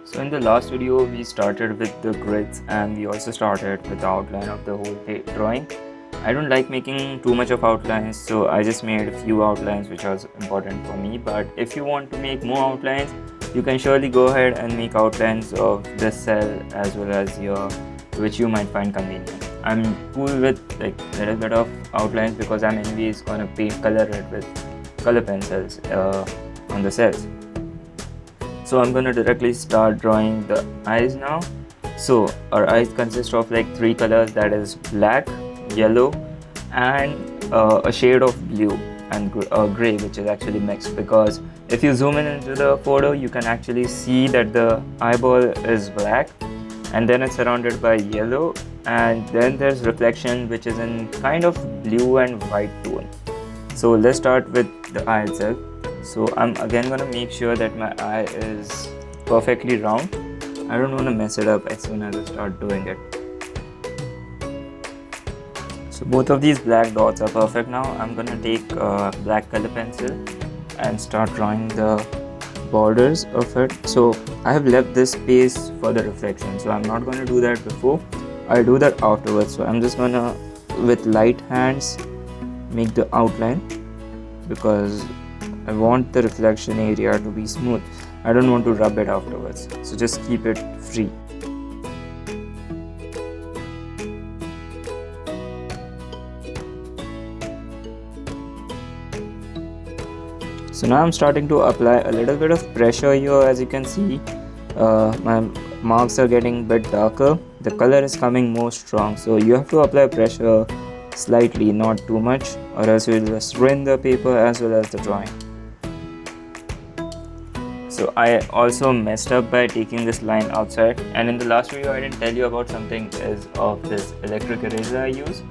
So in the last video we started with the grids and we also started with the outline of the whole drawing. I don't like making too much of outlines, so I just made a few outlines which was important for me. But if you want to make more outlines, you can surely go ahead and make outlines of this cell as well as your, which you might find convenient. I'm cool with like a little bit of outlines because I'm anyways gonna color it with color pencils on the cells. So I'm gonna directly start drawing the eyes now. So our eyes consist of like three colors, that is black, yellow, and a shade of blue and gray, which is actually mixed, because if you zoom in into the photo you can actually see that the eyeball is black and then it's surrounded by yellow, and then there's reflection which is in kind of blue and white tone. So let's start with the eye itself. So I'm again gonna make sure that my eye is perfectly round. I don't want to mess it up as soon as I start doing it. So both of these black dots are perfect now. I'm gonna take a black color pencil and start drawing the borders of it. So I have left this space for the reflection, so I'm not gonna do that before. I'll do that afterwards. So I'm just gonna, with light hands, make the outline because I want the reflection area to be smooth. I don't want to rub it afterwards, so just keep it free. So now I'm starting to apply a little bit of pressure here. As you can see, my marks are getting a bit darker. The color is coming more strong, so you have to apply pressure slightly, not too much, or else you'll just ruin the paper as well as the drawing. So I also messed up by taking this line outside, and in the last video I didn't tell you about something is of this electric eraser I use.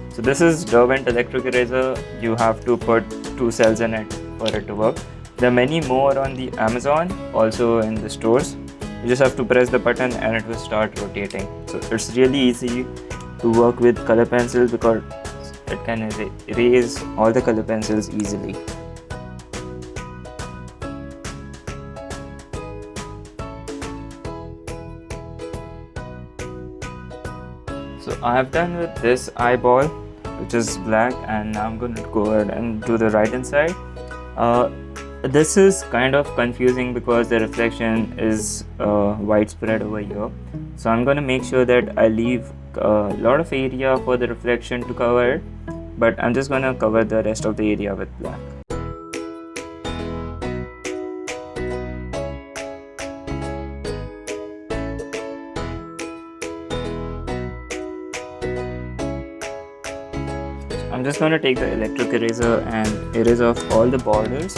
So this is Derwent electric eraser. You have to put 2 cells in it for it to work. There are many more on the Amazon, also in the stores. You just have to press the button and it will start rotating. So it's really easy to work with color pencils because it can erase all the color pencils easily. So I have done with this eyeball, which is black, and now I'm going to go ahead and do the right hand side. This is kind of confusing because the reflection is widespread over here. So I'm going to make sure that I leave a lot of area for the reflection to cover it, but I'm just going to cover the rest of the area with black. I'm just going to take the electric eraser and erase off all the borders.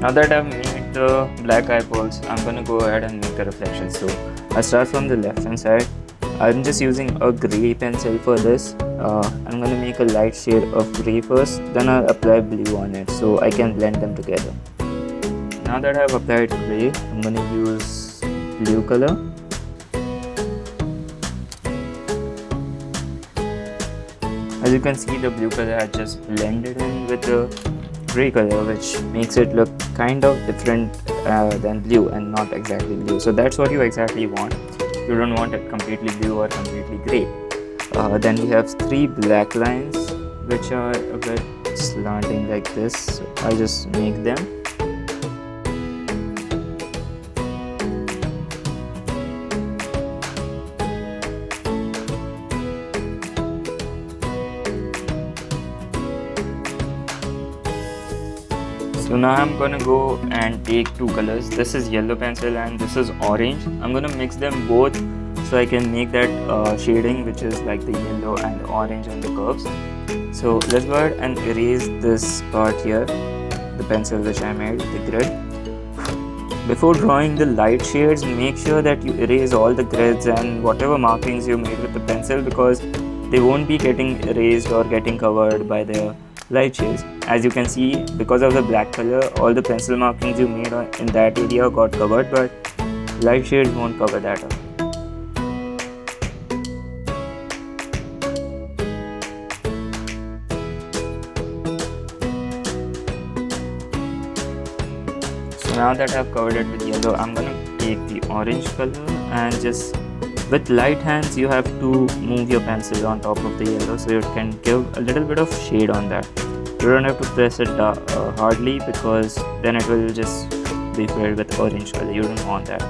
Now that I've made the black eyeballs, I'm going to go ahead and make the reflection. So I start from the left hand side. I'm just using a grey pencil for this. I'm going to make a light shade of grey first, then I'll apply blue on it so I can blend them together. Now that I've applied grey, I'm going to use blue color. As you can see, the blue color I just blended in with the grey color, which makes it look kind of different than blue and not exactly blue. So that's what you exactly want. You don't want it completely blue or completely grey. Then we have 3 black lines which are a bit slanting like this. So I'll just make them. So now I'm gonna go and take 2 colors. This is yellow pencil and this is orange. I'm gonna mix them both so I can make that shading which is like the yellow and the orange on the curves. So let's go ahead and erase this part here, the pencil which I made, the grid. Before drawing the light shades, make sure that you erase all the grids and whatever markings you made with the pencil, because they won't be getting erased or getting covered by the light shades. As you can see, because of the black color, all the pencil markings you made in that area got covered, but light shades won't cover that up. now that I've covered it with yellow, I'm gonna take the orange color and just with light hands you have to move your pencil on top of the yellow so it can give a little bit of shade on that. You don't have to press it hardly, because then it will just be filled with orange color. You don't want that.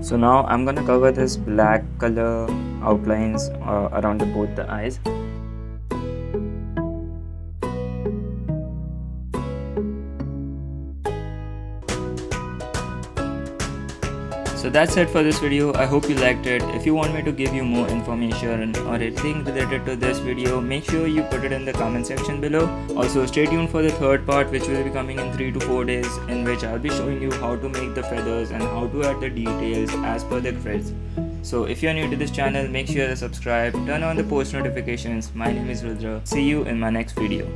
So now I'm gonna cover this black color outlines around both the eyes. So that's it for this video. I hope you liked it. If you want me to give you more information or anything related to this video, make sure you put it in the comment section below. Also stay tuned for the third part, which will be coming in 3 to 4 days, in which I'll be showing you how to make the feathers and how to add the details as per the grids. So if you're new to this channel, make sure to subscribe, turn on the post notifications. My name is Rudra. See you in my next video.